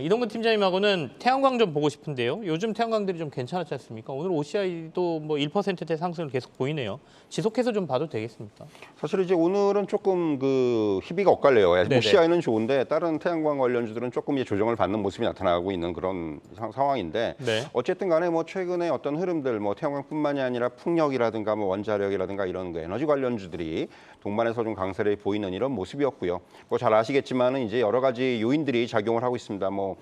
이동근 팀장님하고는 태양광 좀 보고 싶은데요. 요즘 태양광들이 좀 괜찮았지 않습니까? 오늘 OCI도 뭐 1%대 상승을 계속 보이네요. 지속해서 좀 봐도 되겠습니까? 사실 이제 오늘은 조금 그 희비가 엇갈려요. 네네. OCI는 좋은데 다른 태양광 관련주들은 조금 이제 조정을 받는 모습이 나타나고 있는 그런 상황인데 네. 어쨌든 간에 뭐 최근에 어떤 흐름들 뭐 태양광뿐만이 아니라 풍력이라든가 뭐 원자력이라든가 이런 그 에너지 관련주들이 동반해서 좀 강세를 보이는 이런 모습이었고요. 뭐 잘 아시겠지만은 이제 여러 가지 요인들이 작용을 하고 있습니다. 뭐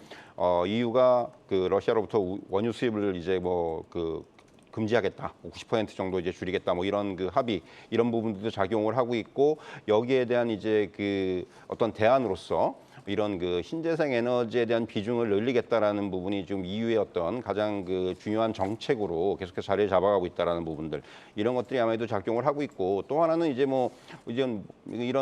EU가 그 러시아로부터 원유 수입을 이제 뭐 그 금지하겠다, 90% 정도 이제 줄이겠다, 뭐 이런 그 합의 이런 부분들도 작용을 하고 있고 여기에 대한 이제 그 어떤 대안으로서 이런 그 신재생 에너지에 대한 비중을 늘리겠다라는 부분이 지금 EU의 어떤 가장 그 중요한 정책으로 계속해서 자리를 잡아가고 있다라는 부분들 이런 것들이 아무래도 작용을 하고 있고 또 하나는 이제 뭐 이런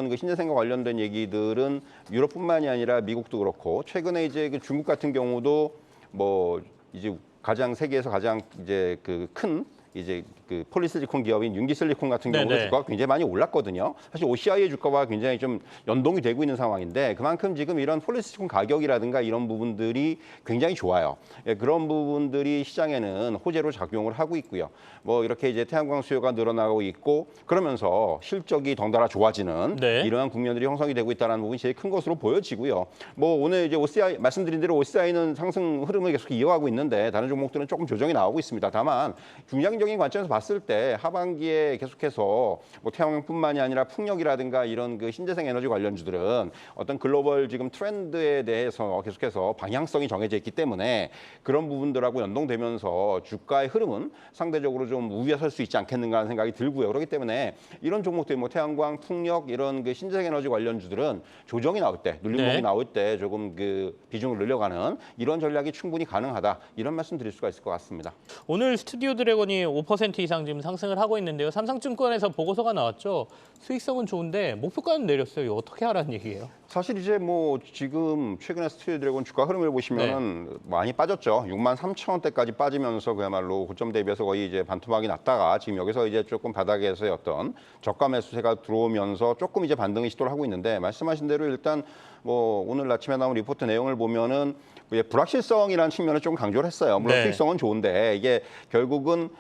그 신재생과 관련된 얘기들은 유럽뿐만이 아니라 미국도 그렇고 최근에 이제 그 중국 같은 경우도 뭐 이제 가장 세계에서 가장 이제 그 큰 이제 그 폴리실리콘 기업인 윤기실리콘 같은 경우도 네네. 주가가 굉장히 많이 올랐거든요. 사실 OCI의 주가와 굉장히 좀 연동이 되고 있는 상황인데 그만큼 지금 이런 폴리실리콘 가격이라든가 이런 부분들이 굉장히 좋아요. 예, 그런 부분들이 시장에는 호재로 작용을 하고 있고요. 뭐 이렇게 이제 태양광 수요가 늘어나고 있고 그러면서 실적이 덩달아 좋아지는 네. 이러한 국면들이 형성이 되고 있다는 부분이 제일 큰 것으로 보여지고요. 뭐 오늘 이제 OCI 말씀드린 대로 OCI는 상승 흐름을 계속 이어가고 있는데 다른 종목들은 조금 조정이 나오고 있습니다. 다만 중장기적인 관점에서 봤을 때 하반기에 계속해서 뭐 태양광뿐만이 아니라 풍력이라든가 이런 그 신재생 에너지 관련주들은 어떤 글로벌 지금 트렌드에 대해서 계속해서 방향성이 정해져 있기 때문에 그런 부분들하고 연동되면서 주가의 흐름은 상대적으로 좀 우위에 설 수 있지 않겠는가 하는 생각이 들고요. 그렇기 때문에 이런 종목들 뭐 태양광, 풍력 이런 그 신재생 에너지 관련주들은 조정이 나올 때, 눌림목이 네. 나올 때 조금 그 비중을 늘려가는 이런 전략이 충분히 가능하다. 이런 말씀 드릴 수가 있을 것 같습니다. 오늘 스튜디오 드래곤이 5% 이상 지금 상승을 하고 있는데요. 삼성증권에서 보고서가 나왔죠. 수익성은 좋은데 목표가는 내렸어요. 이거 어떻게 하라는 얘기예요? 사실 이제 뭐 지금 최근에 스튜디오 드래곤 주가 흐름을 보시면은 많이 빠졌죠. 63,000원대까지 빠지면서 그야말로 고점 대비해서 거의 이제 반토막이 났다가 지금 여기서 이제 조금 바닥에서의 어떤 저가 매수세가 들어오면서 조금 이제 반등의 시도를 하고 있는데 말씀하신 대로 일단 뭐 오늘 아침에 나온 리포트 내용을 보면은 불확실성이라는 측면을 좀 강조를 했어요. 물론 네. 수익성은 좋은데 이게 결국은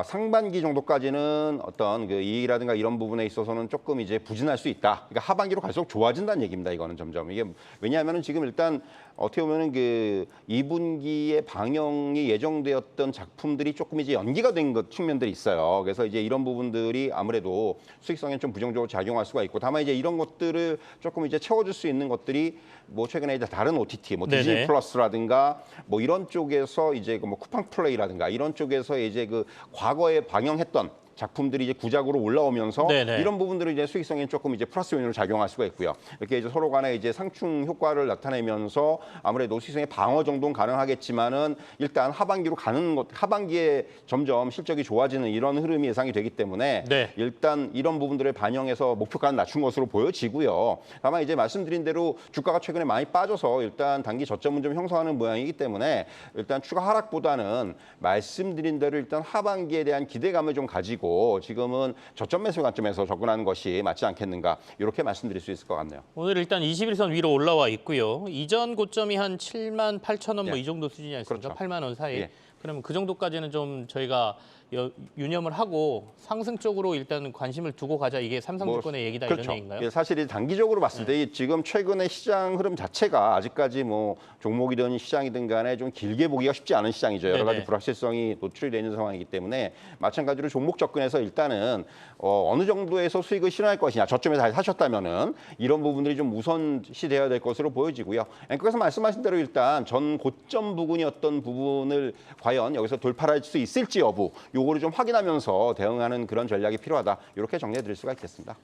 상반기 정도까지는 어떤 그 이익이라든가 이런 부분에 있어서는 조금 이제 부진할 수 있다. 그러니까 하반기로 갈수록 좋아진다는 얘기입니다. 이거는 점점 이게 왜냐하면은 지금 일단 어떻게 보면은 그 2분기에 방영이 예정되었던 작품들이 조금 이제 연기가 된 것 측면들이 있어요. 그래서 이제 이런 부분들이 아무래도 수익성에 좀 부정적으로 작용할 수가 있고 다만 이제 이런 것들을 조금 이제 채워줄 수 있는 것들이 뭐 최근에 이제 다른 OTT, 뭐 디즈니 네네. 플러스라든가 뭐 이런 쪽에서 이제 그 뭐 쿠팡 플레이라든가 이런 쪽에서 이제 그 과거에 방영했던 작품들이 이제 구작으로 올라오면서 네네. 이런 부분들이 이제 수익성에 조금 이제 플러스 요인으로 작용할 수가 있고요. 이렇게 이제 서로 간에 이제 상충 효과를 나타내면서 아무래도 수익성의 방어 정도는 가능하겠지만은 일단 하반기로 가는 것, 하반기에 점점 실적이 좋아지는 이런 흐름이 예상이 되기 때문에 네. 일단 이런 부분들을 반영해서 목표가는 낮춘 것으로 보여지고요. 다만 이제 말씀드린 대로 주가가 최근에 많이 빠져서 일단 단기 저점은 좀 형성하는 모양이기 때문에 일단 추가 하락보다는 말씀드린 대로 일단 하반기에 대한 기대감을 좀 가지고 지금은 저점 매수 관점에서 접근하는 것이 맞지 않겠는가 이렇게 말씀드릴 수 있을 것 같네요. 오늘 일단 21선 위로 올라와 있고요. 이전 고점이 한 78,000원 뭐 이 정도 수준이 아니습니까? 그렇죠. 8만 원 사이. 예. 그러면 그 정도까지는 좀 저희가 유념을 하고 상승 쪽으로 일단 관심을 두고 가자. 이게 삼성증권의 얘기다 그렇죠. 이런 얘기인가요? 예, 사실 단기적으로 봤을 때 지금 최근의 시장 흐름 자체가 아직까지 뭐 종목이든 시장이든 간에 좀 길게 보기가 쉽지 않은 시장이죠. 여러 가지 네네. 불확실성이 노출이 되는 상황이기 때문에 마찬가지로 종목 접근해서 일단은 어느 정도에서 수익을 실현할 것이냐. 저점에서 잘 사셨다면은 이런 부분들이 좀 우선시돼야 될 것으로 보여지고요. 앵커께서 말씀하신 대로 일단 전 고점 부근이었던 부분을 과연 여기서 돌파할 수 있을지 여부 요거를 좀 확인하면서 대응하는 그런 전략이 필요하다. 이렇게 정리해 드릴 수가 있겠습니다.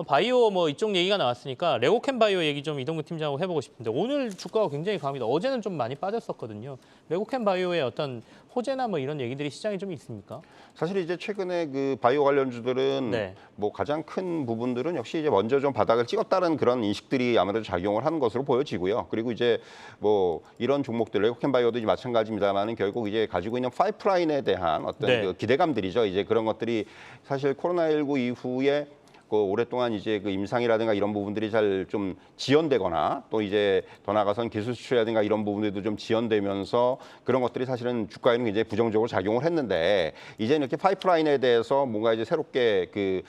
바이오 뭐 이쪽 얘기가 나왔으니까 레고캠 바이오 얘기 좀 이동근 팀장하고 해보고 싶은데 오늘 주가가 굉장히 강합니다. 어제는 좀 많이 빠졌었거든요. 레고캠 바이오의 어떤 호재나 뭐 이런 얘기들이 시장에 좀 있습니까? 사실 이제 최근에 그 바이오 관련주들은 네. 뭐 가장 큰 부분들은 역시 이제 먼저 좀 바닥을 찍었다는 그런 인식들이 아무래도 작용을 하는 것으로 보여지고요. 그리고 이제 뭐 이런 종목들 레고캠 바이오도 이제 마찬가지입니다만은 결국 이제 가지고 있는 파이프라인에 대한 어떤 네. 그 기대감들이죠. 이제 그런 것들이 사실 코로나19 이후에 그 오랫동안 이제 그 임상이라든가 이런 부분들이 잘 좀 지연되거나 또 이제 더 나아가선 기술 수출이라든가 이런 부분들도 좀 지연되면서 그런 것들이 사실은 주가에는 굉장히 부정적으로 작용을 했는데 이제는 이렇게 파이프라인에 대해서 뭔가 이제 새롭게 그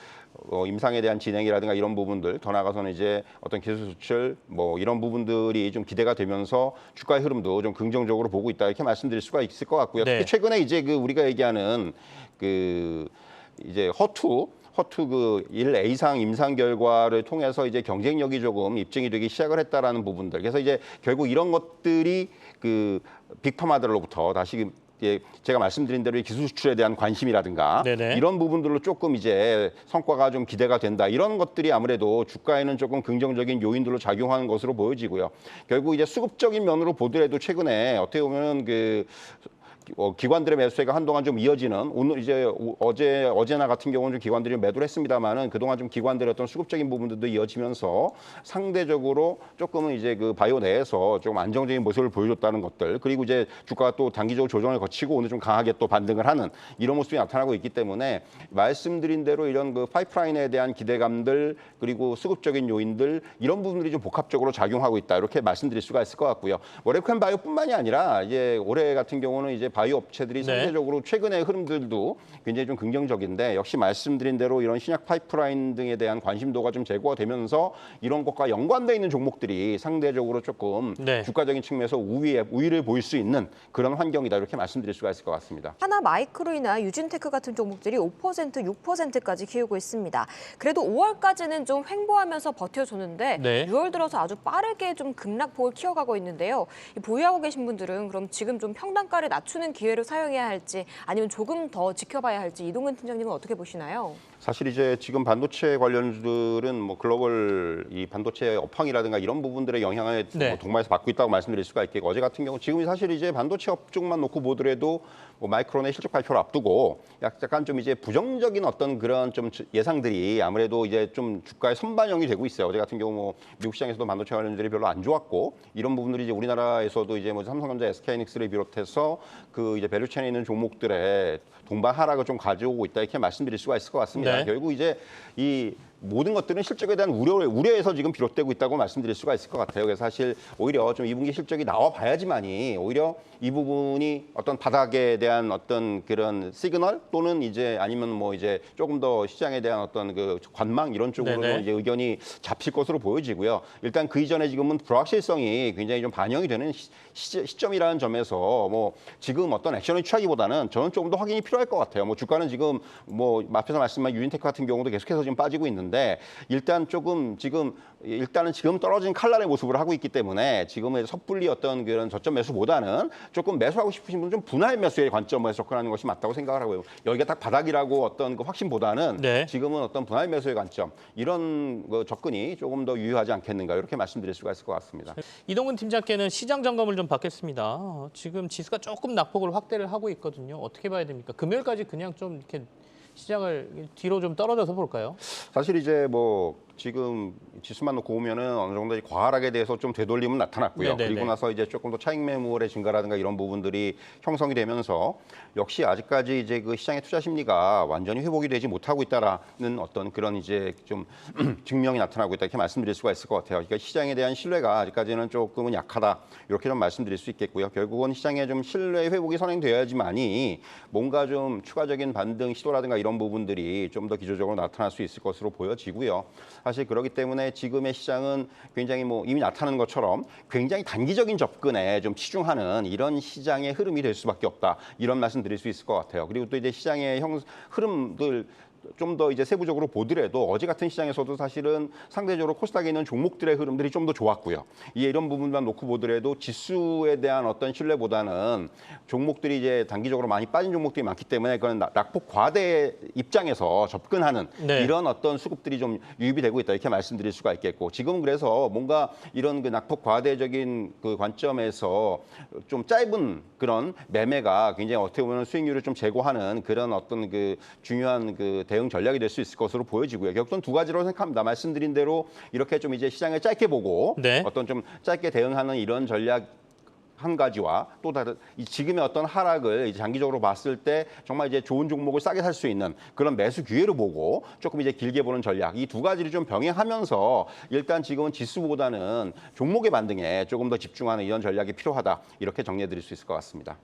임상에 대한 진행이라든가 이런 부분들 더 나아가서는 이제 어떤 기술 수출 뭐 이런 부분들이 좀 기대가 되면서 주가의 흐름도 좀 긍정적으로 보고 있다 이렇게 말씀드릴 수가 있을 것 같고요. 네. 특히 최근에 이제 그 우리가 얘기하는 그 이제 허투 그 1A상 임상 결과를 통해서 이제 경쟁력이 조금 입증이 되기 시작을 했다라는 부분들. 그래서 이제 결국 이런 것들이 그 빅파마들로부터 다시 제가 말씀드린 대로 이 기술 수출에 대한 관심이라든가 네네. 이런 부분들로 조금 이제 성과가 좀 기대가 된다. 이런 것들이 아무래도 주가에는 조금 긍정적인 요인들로 작용하는 것으로 보여지고요. 결국 이제 수급적인 면으로 보더라도 최근에 어떻게 보면 그 기관들의 매수세가 한동안 좀 이어지는 오늘 이제 어제나 같은 경우는 좀 기관들이 매도를 했습니다만은 그동안 좀 기관들의 어떤 수급적인 부분들도 이어지면서 상대적으로 조금은 이제 그 바이오 내에서 좀 안정적인 모습을 보여줬다는 것들 그리고 이제 주가가 또 단기적으로 조정을 거치고 오늘 좀 강하게 또 반등을 하는 이런 모습이 나타나고 있기 때문에 말씀드린 대로 이런 그 파이프라인에 대한 기대감들 그리고 수급적인 요인들 이런 부분들이 좀 복합적으로 작용하고 있다 이렇게 말씀드릴 수가 있을 것 같고요. 레고캠 바이오뿐만이 아니라 이제 올해 같은 경우는 이제 바이오 업체들이 네. 상대적으로 최근의 흐름들도 굉장히 좀 긍정적인데 역시 말씀드린 대로 이런 신약 파이프라인 등에 대한 관심도가 좀 제고가 되면서 이런 것과 연관돼 있는 종목들이 상대적으로 조금 네. 주가적인 측면에서 우위를 보일 수 있는 그런 환경이다 이렇게 말씀드릴 수가 있을 것 같습니다. 하나마이크로나 유진테크 같은 종목들이 5%, 6%까지 키우고 있습니다. 그래도 5월까지는 좀 횡보하면서 버텨줬는데 네. 6월 들어서 아주 빠르게 좀 급락폭을 키워가고 있는데요. 보유하고 계신 분들은 그럼 지금 좀 평단가를 낮추는 기회로 사용해야 할지 아니면 조금 더 지켜봐야 할지 이동근 팀장님은 어떻게 보시나요? 사실 이제 지금 반도체 관련주들은 뭐 글로벌 이 반도체 업황이라든가 이런 부분들의 영향을 네. 뭐 동반해서 받고 있다고 말씀드릴 수가 있겠고 어제 같은 경우 지금 사실 이제 반도체 업종만 놓고 보더라도 뭐 마이크론의 실적 발표를 앞두고 약간 좀 이제 부정적인 어떤 그런 좀 예상들이 아무래도 이제 좀 주가에 선반영이 되고 있어요. 어제 같은 경우 뭐 미국 시장에서도 반도체 관련주들이 별로 안 좋았고 이런 부분들이 이제 우리나라에서도 이제 뭐 삼성전자, SK하이닉스를 비롯해서 그 이제 밸류체인에 있는 종목들의 동반 하락을 좀 가져오고 있다 이렇게 말씀드릴 수가 있을 것 같습니다. 네. 결국 이제 이 모든 것들은 실적에 대한 우려에서 지금 비롯되고 있다고 말씀드릴 수가 있을 것 같아요. 그래서 사실 오히려 좀 2분기 실적이 나와 봐야지만이 오히려 이 부분이 어떤 바닥에 대한 어떤 그런 시그널 또는 이제 아니면 뭐 이제 조금 더 시장에 대한 어떤 그 관망 이런 쪽으로 네네. 이제 의견이 잡힐 것으로 보여지고요. 일단 그 이전에 지금은 불확실성이 굉장히 좀 반영이 되는 시점이라는 점에서 뭐 지금 어떤 액션을 취하기보다는 저는 조금 더 확인이 필요할 것 같아요. 뭐 주가는 지금 뭐 앞에서 말씀한 유인테크 같은 경우도 계속해서 지금 빠지고 있는데 일단 조금 일단은 지금 떨어진 칼날의 모습을 하고 있기 때문에 지금은 섣불리 어떤 그런 저점 매수보다는 조금 매수하고 싶으신 분은 좀 분할 매수의 관점에서 접근하는 것이 맞다고 생각을 하고요. 여기가 딱 바닥이라고 어떤 그 확신보다는 네. 지금은 어떤 분할 매수의 관점 이런 접근이 조금 더 유효하지 않겠는가 이렇게 말씀드릴 수가 있을 것 같습니다. 이동근 팀장께는 시장 점검을 좀 받겠습니다. 지금 지수가 조금 낙폭을 확대를 하고 있거든요. 어떻게 봐야 됩니까? 금요일까지 그냥 좀 이렇게 시장을 뒤로 좀 떨어져서 볼까요? 사실 이제 뭐 지금 지수만 놓고 보면은 어느 정도 과하락에 대해서 좀 되돌림은 나타났고요. 네네네. 그리고 나서 이제 조금 더 차익 매물의 증가라든가 이런 부분들이 형성이 되면서 역시 아직까지 이제 그 시장의 투자 심리가 완전히 회복이 되지 못하고 있다라는 어떤 그런 이제 좀 증명이 나타나고 있다 이렇게 말씀드릴 수가 있을 것 같아요. 그러니까 시장에 대한 신뢰가 아직까지는 조금은 약하다 이렇게 좀 말씀드릴 수 있겠고요. 결국은 시장에 좀 신뢰 회복이 선행돼야지만이 뭔가 좀 추가적인 반등 시도라든가 이런 부분들이 좀 더 기조적으로 나타날 수 있을 것으로 보여지고요. 사실 그렇기 때문에 지금의 시장은 굉장히 뭐 이미 나타나는 것처럼 굉장히 단기적인 접근에 좀 치중하는 이런 시장의 흐름이 될 수밖에 없다. 이런 말씀 드릴 수 있을 것 같아요. 그리고 또 이제 시장의 흐름들 좀 더 이제 세부적으로 보더라도 어제 같은 시장에서도 사실은 상대적으로 코스닥에 있는 종목들의 흐름들이 좀 더 좋았고요. 이런 부분만 놓고 보더라도 지수에 대한 어떤 신뢰보다는 종목들이 이제 단기적으로 많이 빠진 종목들이 많기 때문에 그건 낙폭 과대 입장에서 접근하는 네. 이런 어떤 수급들이 좀 유입이 되고 있다 이렇게 말씀드릴 수가 있겠고 지금은 그래서 뭔가 이런 그 낙폭 과대적인 그 관점에서 좀 짧은 그런 매매가 굉장히 어떻게 보면 수익률을 좀 제고하는 그런 어떤 그 중요한 그 대응 전략이 될 수 있을 것으로 보여지고요. 결국은 두 가지로 생각합니다. 말씀드린 대로 이렇게 좀 이제 시장을 짧게 보고 네. 어떤 좀 짧게 대응하는 이런 전략 한 가지와 또 다른 이 지금의 어떤 하락을 이제 장기적으로 봤을 때 정말 이제 좋은 종목을 싸게 살 수 있는 그런 매수 기회로 보고 조금 이제 길게 보는 전략 이 두 가지를 좀 병행하면서 일단 지금은 지수보다는 종목의 반등에 조금 더 집중하는 이런 전략이 필요하다 이렇게 정리해 드릴 수 있을 것 같습니다.